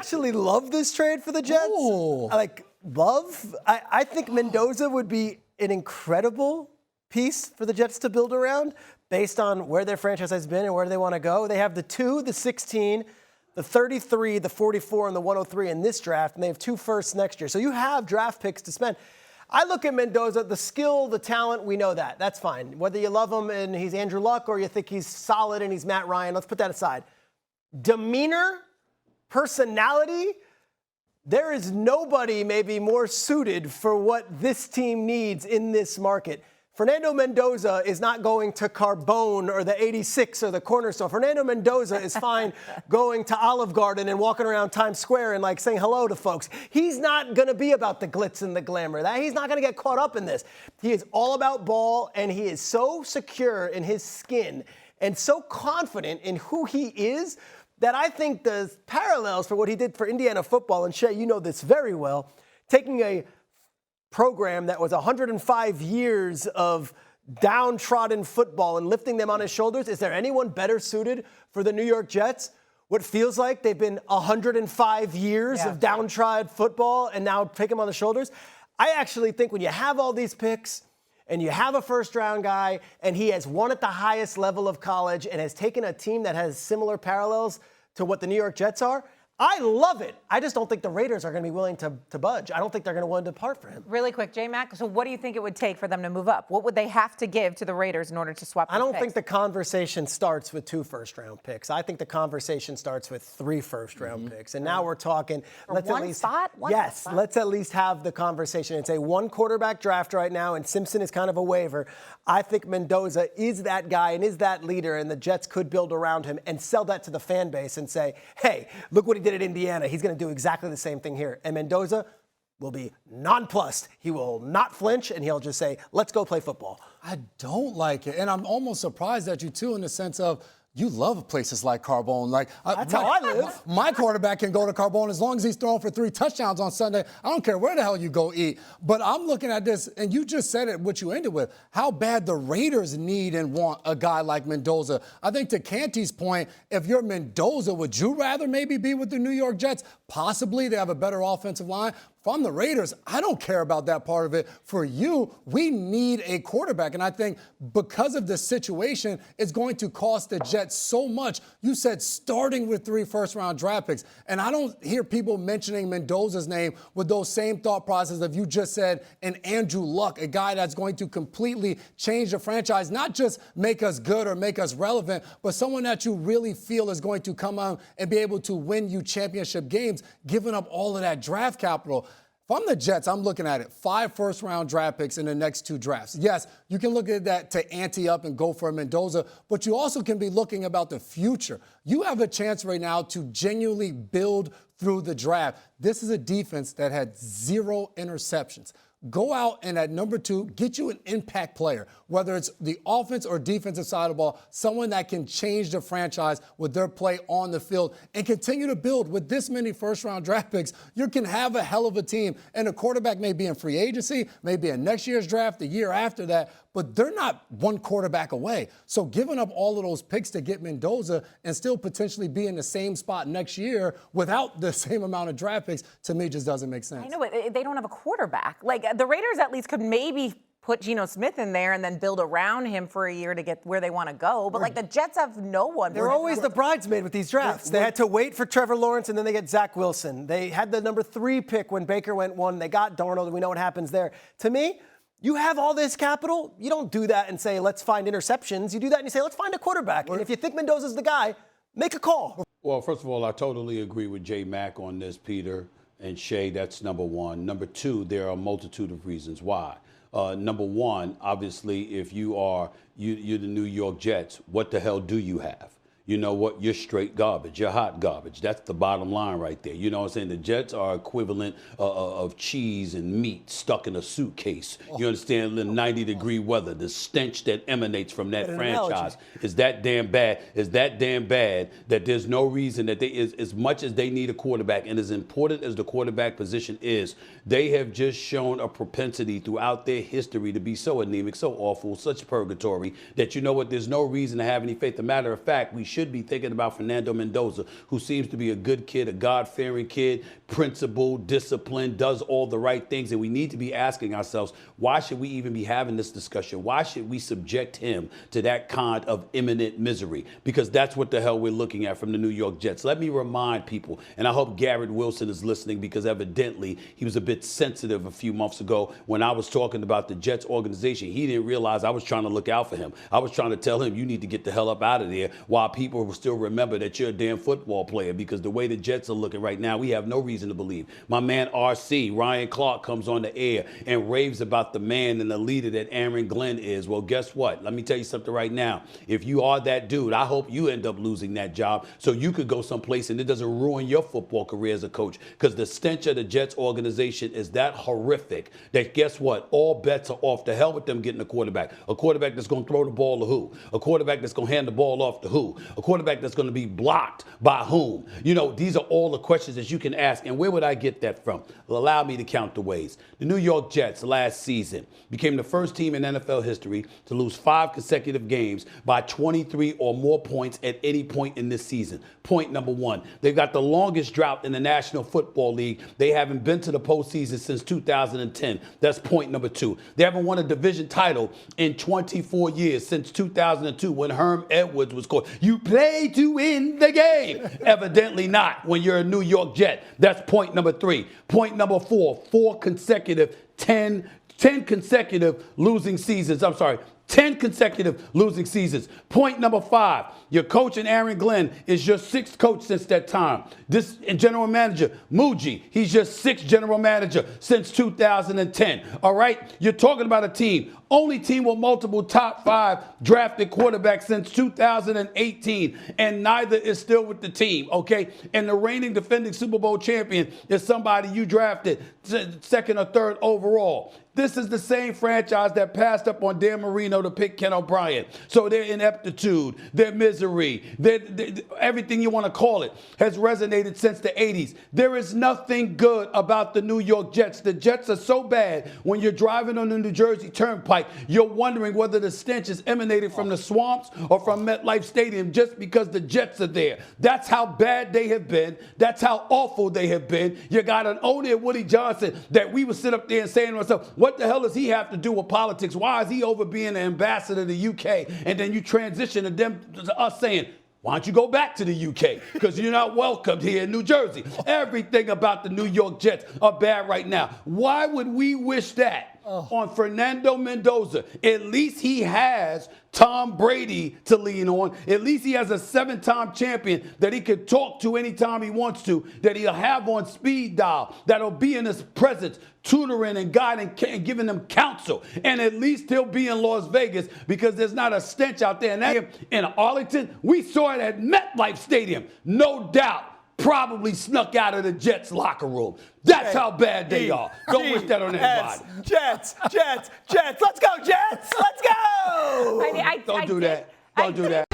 actually love this trade for the Jets. Ooh. I think Mendoza would be an incredible piece for the Jets to build around based on where their franchise has been and where they want to go. They have the 2, the 16, the 33, the 44, and the 103 in this draft, and they have 2 firsts next year. So you have draft picks to spend. I look at Mendoza, the skill, the talent, we know that. That's fine. Whether you love him and he's Andrew Luck or you think he's solid and he's Matt Ryan, let's put that aside. Demeanor, personality, there is nobody maybe more suited for what this team needs in this market. Fernando Mendoza is not going to Carbone or the 86 or the Cornerstone. Fernando Mendoza is fine going to Olive Garden and walking around Times Square and saying hello to folks. He's not going to be about the glitz and the glamour. He's not going to get caught up in this. He is all about ball, and he is so secure in his skin and so confident in who he is that I think the parallels for what he did for Indiana football, and Shae, you know this very well, taking a program that was 105 years of downtrodden football and lifting them on his shoulders. Is there anyone better suited for the New York Jets? What feels like they've been 105 years of downtrodden football and now take them on the shoulders. I actually think when you have all these picks and you have a first-round guy and he has won at the highest level of college and has taken a team that has similar parallels to what the New York Jets are, I love it. I just don't think the Raiders are going to be willing to budge. I don't think they're going to want to depart for him. Really quick, J-Mac, so what do you think it would take for them to move up? What would they have to give to the Raiders in order to swap I don't picks? think the conversation starts with 2 first-round picks. I think the conversation starts with 3 first-round picks. And now we're talking, for let's one at least spot? let's at least have the conversation. It's a 1 quarterback draft right now, and Simpson is kind of a waiver. I think Mendoza is that guy and is that leader, and the Jets could build around him and sell that to the fan base and say, hey, look what he did at Indiana. He's going to do exactly the same thing here. And Mendoza will be nonplussed. He will not flinch, and he'll just say, let's go play football. I don't like it. And I'm almost surprised at you, too, in the sense of you love places like Carbone. That's how I live. My quarterback can go to Carbone as long as he's throwing for 3 touchdowns on Sunday. I don't care where the hell you go eat. But I'm looking at this, and you just said it, what you ended with, how bad the Raiders need and want a guy like Mendoza. I think to Canty's point, if you're Mendoza, would you rather maybe be with the New York Jets? Possibly. They have a better offensive line. From the Raiders, I don't care about that part of it. For you, we need a quarterback. And I think because of the situation, it's going to cost the Jets so much. You said starting with 3 first-round draft picks. And I don't hear people mentioning Mendoza's name with those same thought processes of you just said an Andrew Luck, a guy that's going to completely change the franchise, not just make us good or make us relevant, but someone that you really feel is going to come out and be able to win you championship games, giving up all of that draft capital. If I'm the Jets, I'm looking at it, 5 first-round draft picks in the next 2 drafts. Yes, you can look at that to ante up and go for a Mendoza, but you also can be looking about the future. You have a chance right now to genuinely build through the draft. This is a defense that had 0 interceptions. Go out and at number 2, get you an impact player, whether it's the offense or defensive side of the ball, someone that can change the franchise with their play on the field and continue to build. With this many first-round draft picks, you can have a hell of a team. And a quarterback may be in free agency, maybe in next year's draft, the year after that, but they're not 1 quarterback away. So giving up all of those picks to get Mendoza and still potentially be in the same spot next year without the same amount of draft picks, to me, just doesn't make sense. I know, but they don't have a quarterback. The Raiders at least could maybe put Geno Smith in there and then build around him for a year to get where they want to go. But the Jets have no one. They're always the bridesmaid with these drafts. They had to wait for Trevor Lawrence, and then they get Zach Wilson. They had the number 3 pick when Baker went 1. They got Darnold, and we know what happens there. To me, you have all this capital. You don't do that and say, let's find interceptions. You do that and you say, let's find a quarterback. And if you think Mendoza's the guy, make a call. Well, first of all, I totally agree with J. Mack on this, Peter and Shae. That's number 1. Number 2, there are a multitude of reasons why. Number 1, obviously, if you're the New York Jets, what the hell do you have? You know what? You're straight garbage. You're hot garbage. That's the bottom line right there. You know what I'm saying? The Jets are equivalent of cheese and meat stuck in a suitcase. You understand? The 90-degree weather, the stench that emanates from that franchise is that damn bad. Is that damn bad that there's no reason that as much as they need a quarterback and as important as the quarterback position is, they have just shown a propensity throughout their history to be so anemic, so awful, such purgatory that you know what? There's no reason to have any faith. As a matter of fact, we should be thinking about Fernando Mendoza, who seems to be a good kid, a God-fearing kid, principled, disciplined, does all the right things. And we need to be asking ourselves, why should we even be having this discussion? Why should we subject him to that kind of imminent misery? Because that's what the hell we're looking at from the New York Jets. Let me remind people, and I hope Garrett Wilson is listening, because evidently he was a bit sensitive a few months ago when I was talking about the Jets organization. He didn't realize I was trying to look out for him. I was trying to tell him, you need to get the hell up out of there, while people will still remember that you're a damn football player, because the way the Jets are looking right now, we have no reason to believe. My man RC, Ryan Clark, comes on the air and raves about the man and the leader that Aaron Glenn is. Well, guess what? Let me tell you something right now. If you are that dude, I hope you end up losing that job so you could go someplace and it doesn't ruin your football career as a coach, because the stench of the Jets organization is that horrific that guess what? All bets are off. The hell with them getting a quarterback that's going to throw the ball to who? A quarterback that's going to hand the ball off to who? A quarterback that's going to be blocked by whom? You know, these are all the questions that you can ask. And where would I get that from? Well, allow me to count the ways. The New York Jets last season became the first team in NFL history to lose 5 consecutive games by 23 or more points at any point in this season. Point number one, they've got the longest drought in the National Football League. They haven't been to the postseason since 2010. That's point number two. They haven't won a division title in 24 years, since 2002 when Herm Edwards was called. You play to win the game. Evidently not when you're a New York Jet. That's point number three. Point number four, 10 consecutive losing seasons. 10 consecutive losing seasons. Point number five, your coach in Aaron Glenn is your sixth coach since that time. This general manager, Muji, he's your sixth general manager since 2010. All right? You're talking about a team, only team with multiple top 5 drafted quarterbacks since 2018, and neither is still with the team, okay? And the reigning defending Super Bowl champion is somebody you drafted second or third overall. This is the same franchise that passed up on Dan Marino to pick Ken O'Brien. So their ineptitude, their misery, everything you want to call it, has resonated since the 80s. There is nothing good about the New York Jets. The Jets are so bad, when you're driving on the New Jersey Turnpike, you're wondering whether the stench is emanating from the swamps or from MetLife Stadium just because the Jets are there. That's how bad they have been. That's how awful they have been. You got an owner, Woody Johnson, that we would sit up there and say to ourselves, what the hell does he have to do with politics? Why is he over being an ambassador to the UK? And then you transition to us saying, why don't you go back to the UK? Because you're not welcomed here in New Jersey. Everything about the New York Jets are bad right now. Why would we wish that on Fernando Mendoza? At least he has Tom Brady to lean on. At least he has a 7-time champion that he could talk to anytime he wants to, that he'll have on speed dial, that'll be in his presence, tutoring and guiding and giving them counsel. And at least he'll be in Las Vegas, because there's not a stench out there. And in Arlington, we saw it at MetLife Stadium. No doubt, probably snuck out of the Jets locker room. That's how bad they are. Don't wish that on anybody. Jets. Let's go, Jets. Let's go. I mean, Don't do that.